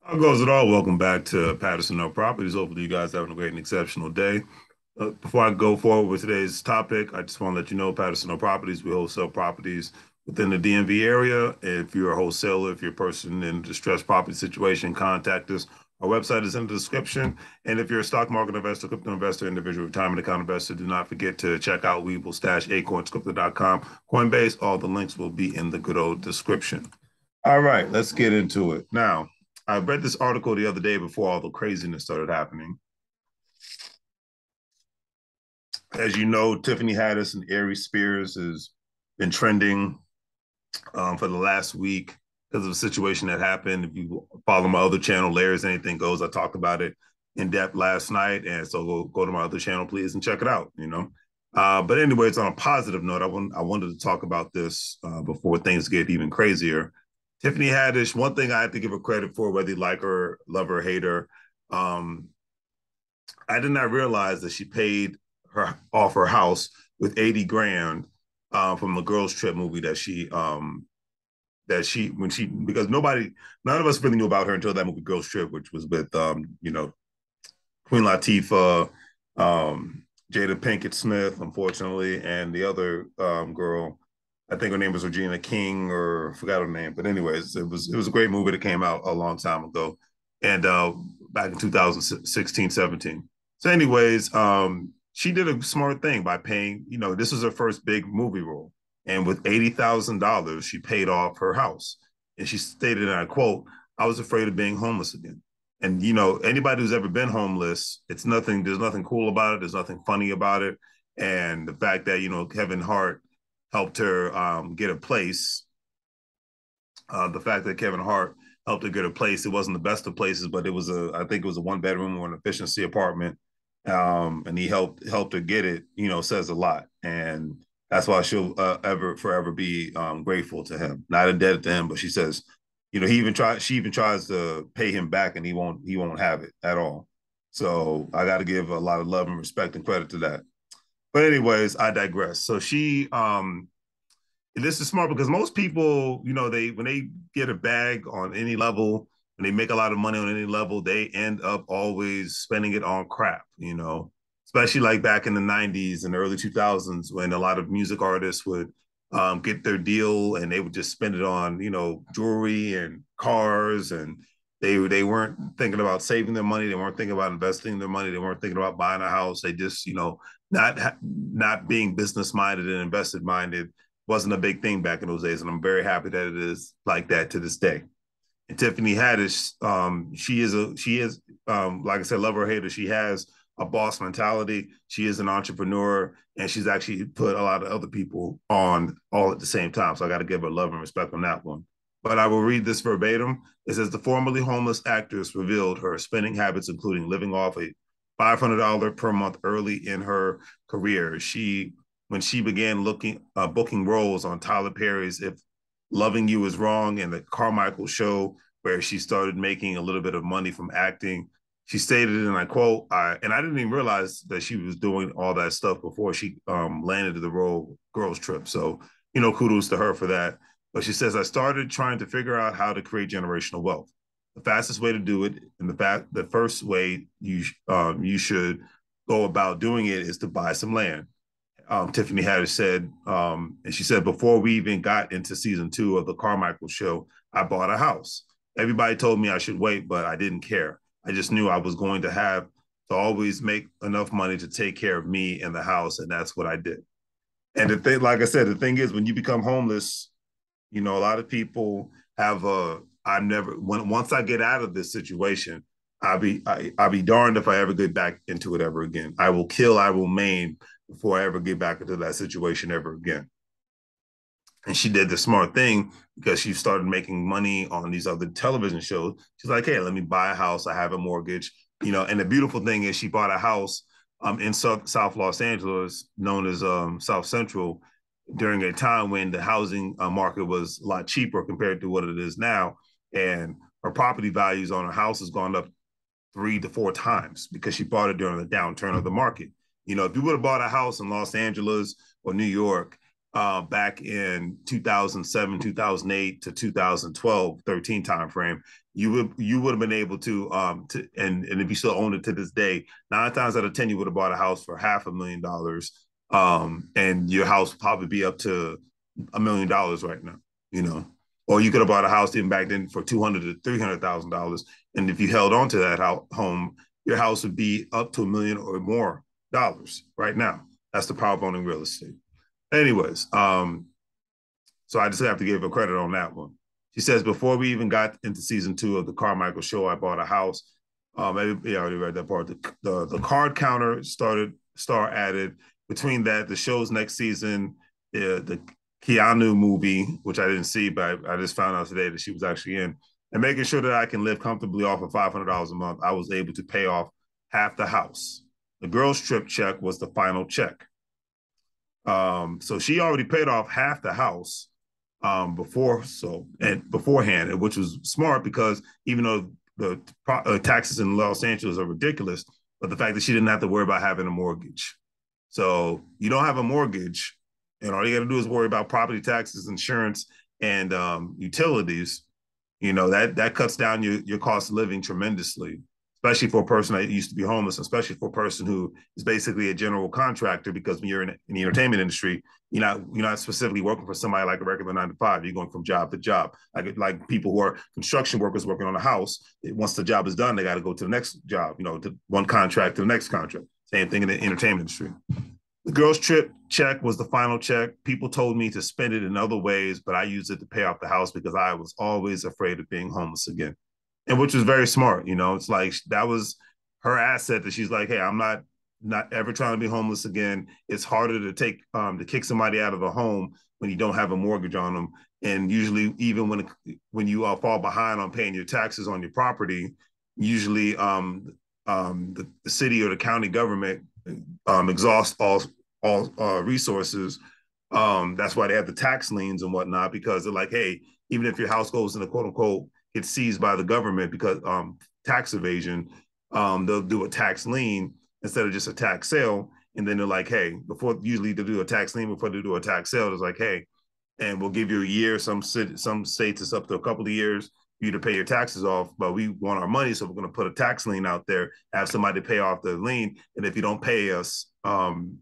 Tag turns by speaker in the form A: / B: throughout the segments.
A: How goes it all? Welcome back to Patterson No Properties. Hopefully, you guys are having a great and exceptional day. Before I go forward with today's topic, I just want to let you know Patterson No Properties, we wholesale properties within the DMV area. If you're a wholesaler, if you're a person in a distressed property situation, contact us. Our website is in the description. And if you're a stock market investor, crypto investor, individual retirement account investor, do not forget to check out WEBULL stash acornscrypto.com, Coinbase. All the links will be in the good old description. All right, let's get into it. Now, I read this article the other day before all the craziness started happening. As you know, Tiffany Haddish and Aries Spears has been trending for the last week because of the situation that happened. If you follow my other channel, Larry's Anything Goes, I talked about it in depth last night. And so go to my other channel, please, and check it out, you know. But anyways, on a positive note, I wanted to talk about this before things get even crazier. Tiffany Haddish, one thing I have to give her credit for, whether you like her, love her, hate her, um, I did not realize that she paid her off her house with 80 grand from the girls trip movie that she when she because none of us really knew about her until that movie Girls Trip, which was with Queen Latifah, Jada Pinkett Smith, unfortunately, and the other girl. I think her name was Regina King, or forgot her name. But anyways, it was a great movie that came out a long time ago, and back in 2016, 17. So, anyways, she did a smart thing by paying. This was her first big movie role, and with $80,000, she paid off her house. And she stated, and I quote, "I was afraid of being homeless again." And anybody who's ever been homeless, it's nothing. There's nothing cool about it. There's nothing funny about it. And the fact that Kevin Hart helped her get a place. The fact that Kevin Hart helped her get a place. It wasn't the best of places, but I think it was a one bedroom or an efficiency apartment. And he helped her get it. Says a lot, and that's why she'll ever forever be grateful to him. Not indebted to him, but she says, she even tries to pay him back, and he won't have it at all. So I got to give a lot of love and respect and credit to that. But anyways, I digress. So this is smart because most people, they when they get a bag on any level, when they make a lot of money on any level, they end up always spending it on crap, especially like back in the 90s and early 2000s when a lot of music artists would get their deal and they would just spend it on, jewelry and cars, and they weren't thinking about saving their money. They weren't thinking about investing their money. They weren't thinking about buying a house. They just, not being business minded and invested minded wasn't a big thing back in those days, and I'm very happy that it is like that to this day. And Tiffany Haddish, like I said, love her or hate her, she has a boss mentality. She is an entrepreneur, and she's actually put a lot of other people on all at the same time. So I got to give her love and respect on that one. But I will read this verbatim. It says the formerly homeless actress revealed her spending habits, including living off a $500 per month early in her career. When she began booking roles on Tyler Perry's "If Loving You Is Wrong" and the Carmichael Show, where she started making a little bit of money from acting. She stated, and I quote, and I didn't even realize that she was doing all that stuff before she landed the role Girls Trip. So, kudos to her for that. But she says, I started trying to figure out how to create generational wealth. The fastest way to do it, and the first way you should go about doing it is to buy some land. Tiffany Haddish said, and she said, before we even got into season 2 of the Carmichael Show, I bought a house. Everybody told me I should wait, but I didn't care. I just knew I was going to have to always make enough money to take care of me and the house, and that's what I did. And the thing, like I said, the thing is, when you become homeless, a lot of people have a. I'm never once I get out of this situation, I'll be darned if I ever get back into it ever again. I will kill, I will maim before I ever get back into that situation ever again. And she did the smart thing because she started making money on these other television shows. She's like, hey, let me buy a house. I have a mortgage, And the beautiful thing is she bought a house in South Los Angeles, known as South Central, during a time when the housing market was a lot cheaper compared to what it is now. And her property values on her house has gone up 3 to 4 times because she bought it during the downturn of the market. If you would have bought a house in Los Angeles or New York back in 2007, 2008 to 2012, 13 timeframe, you would have been able to and if you still own it to this day, 9 times out of 10, you would have bought a house for $500,000. And your house would probably be up to $1 million right now, you know. Or you could have bought a house even back then for $200,000 to $300,000. And if you held on to that home, your house would be up to $1 million or more dollars right now. That's the power of owning real estate. Anyways, so I just have to give her credit on that one. She says, before we even got into season 2 of the Carmichael Show, I bought a house. Maybe I already read that part. The card counter star added. Between that, the show's next season, the Keanu movie, which I didn't see, but I just found out today that she was actually in, and making sure that I can live comfortably off of $500 a month, I was able to pay off half the house. The girls' trip check was the final check. So she already paid off half the house beforehand, which was smart because even though the taxes in Los Angeles are ridiculous, but the fact that she didn't have to worry about having a mortgage. So you don't have a mortgage, and all you got to do is worry about property taxes, insurance, and utilities. You know, that cuts down your cost of living tremendously, especially for a person that used to be homeless, especially for a person who is basically a general contractor, because when you're in the entertainment industry, you're not specifically working for somebody like a regular 9 to 5. You're going from job to job. Like people who are construction workers working on a house, once the job is done, they got to go to the next job, to one contract to the next contract. Same thing in the entertainment industry. The girls' trip check was the final check. People told me to spend it in other ways, but I used it to pay off the house because I was always afraid of being homeless again. And which was very smart. It's like that was her asset, that she's like, hey, I'm not ever trying to be homeless again. It's harder to to kick somebody out of a home when you don't have a mortgage on them. And usually, even when you fall behind on paying your taxes on your property, usually the city or the county government exhaust all resources. That's why they have the tax liens and whatnot, because they're like, hey, even if your house goes in the quote unquote gets seized by the government because tax evasion, they'll do a tax lien instead of just a tax sale. And then they're like, hey, usually they do a tax lien before they do a tax sale. It's like, hey, and we'll give you a year. Some states it's up to a couple of years for you to pay your taxes off, but we want our money, so we're going to put a tax lien out there, have somebody pay off the lien, and if you don't pay us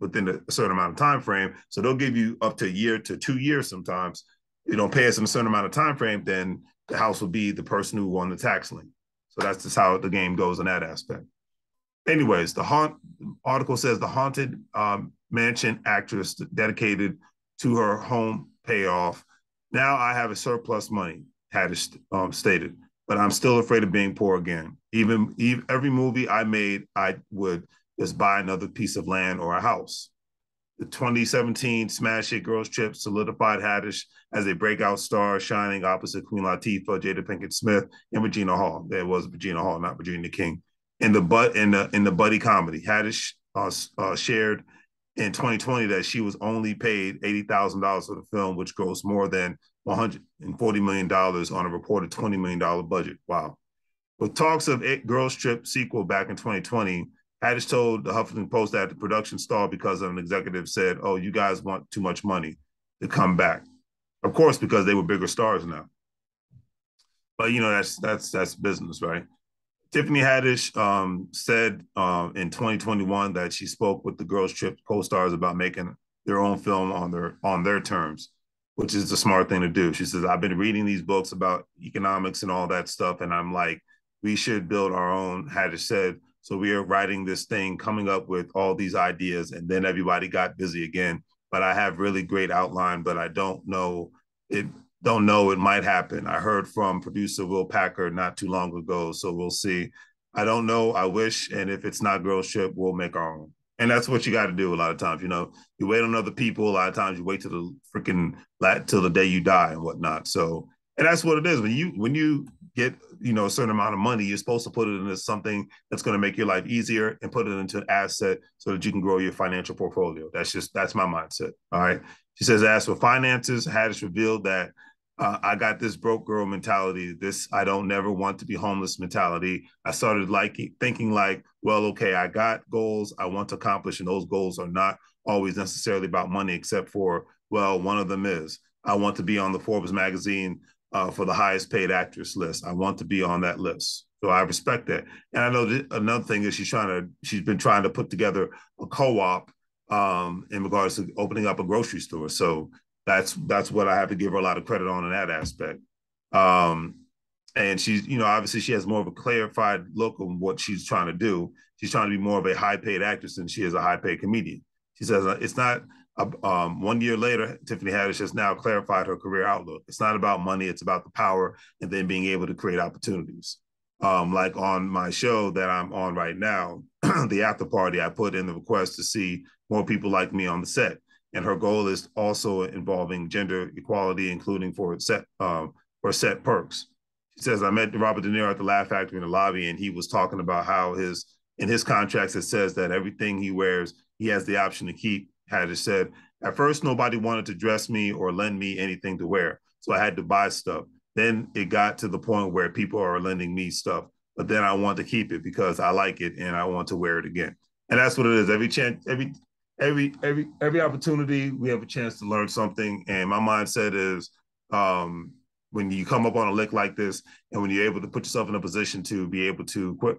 A: within a certain amount of time frame, so they'll give you up to a year to 2 years sometimes. If you don't pay us in a certain amount of time frame, then the house will be the person who won the tax lien. So that's just how the game goes in that aspect. Anyways, the article says the haunted mansion actress dedicated to her home payoff. Now I have a surplus money, Haddish stated, but I'm still afraid of being poor again. Even every movie I made, I would just buy another piece of land or a house. The 2017 smash hit Girls Trip solidified Haddish as a breakout star, shining opposite Queen Latifah, Jada Pinkett Smith, and Regina Hall. There was Regina Hall, not Virginia King. In the buddy comedy, Haddish shared in 2020 that she was only paid $80,000 for the film, which grossed more than $140 million on a reported $20 million budget. Wow. With talks of Girls Trip sequel back in 2020, Haddish told the Huffington Post that the production stalled because an executive said, oh, you guys want too much money to come back. Of course, because they were bigger stars now. But, that's business, right? Tiffany Haddish said in 2021 that she spoke with the Girls Trip co-stars about making their own film on their terms, which is the smart thing to do. She says, I've been reading these books about economics and all that stuff, and I'm like, we should build our own, Haddish said. So we are writing this thing, coming up with all these ideas, and then everybody got busy again. But I have really great outline, but I don't know it. Don't know it might happen. I heard from producer Will Packer not too long ago, so we'll see. I don't know. I wish, and if it's not Girls Trip, we'll make our own. And that's what you got to do a lot of times. You wait on other people. A lot of times you wait till the day you die and whatnot. So, and that's what it is. When you get a certain amount of money, you're supposed to put it into something that's going to make your life easier and put it into an asset so that you can grow your financial portfolio. That's my mindset. All right. She says, as for finances, Haddish revealed that I got this broke girl mentality, this I don't never want to be homeless mentality. I started thinking like, well, okay, I got goals I want to accomplish, and those goals are not always necessarily about money, except for Well, one of them is I want to be on the Forbes magazine for the highest paid actress list. I want to be on that list. So I respect that. And I know another thing is she's been trying to put together a co-op in regards to opening up a grocery store. So that's what I have to give her a lot of credit on in that aspect. Um, and she's, obviously she has more of a clarified look on what she's trying to do. She's trying to be more of a high paid actress than she is a high paid comedian. She says it's not. 1 year later, Tiffany Haddish has now clarified her career outlook. It's not about money; it's about the power and then being able to create opportunities. Like on my show that I'm on right now, the after party, I put in the request to see more people like me on the set, and her goal is also involving gender equality, including for set perks. She says, I met Robert De Niro at the Laugh Factory in the lobby, and he was talking about how in his contracts it says that everything he wears, he has the option to keep. Haddish said, at first, nobody wanted to dress me or lend me anything to wear, so I had to buy stuff. Then it got to the point where people are lending me stuff, but then I want to keep it because I like it and I want to wear it again. And that's what it is. Every chance, every opportunity, we have a chance to learn something. And my mindset is, when you come up on a lick like this, and when you're able to put yourself in a position to be able to quit,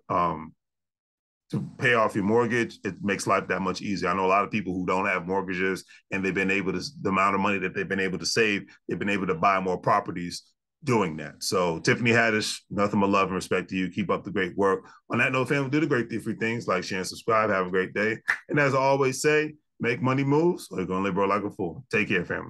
A: to pay off your mortgage, it makes life that much easier. I know a lot of people who don't have mortgages, and they've been able to, the amount of money that they've been able to save, they've been able to buy more properties doing that. So Tiffany Haddish, nothing but love and respect to you. Keep up the great work. On that note, family, do the great free things, like, share, and subscribe. Have a great day. And as I always say, make money moves, or you're going to live like a fool. Take care, family.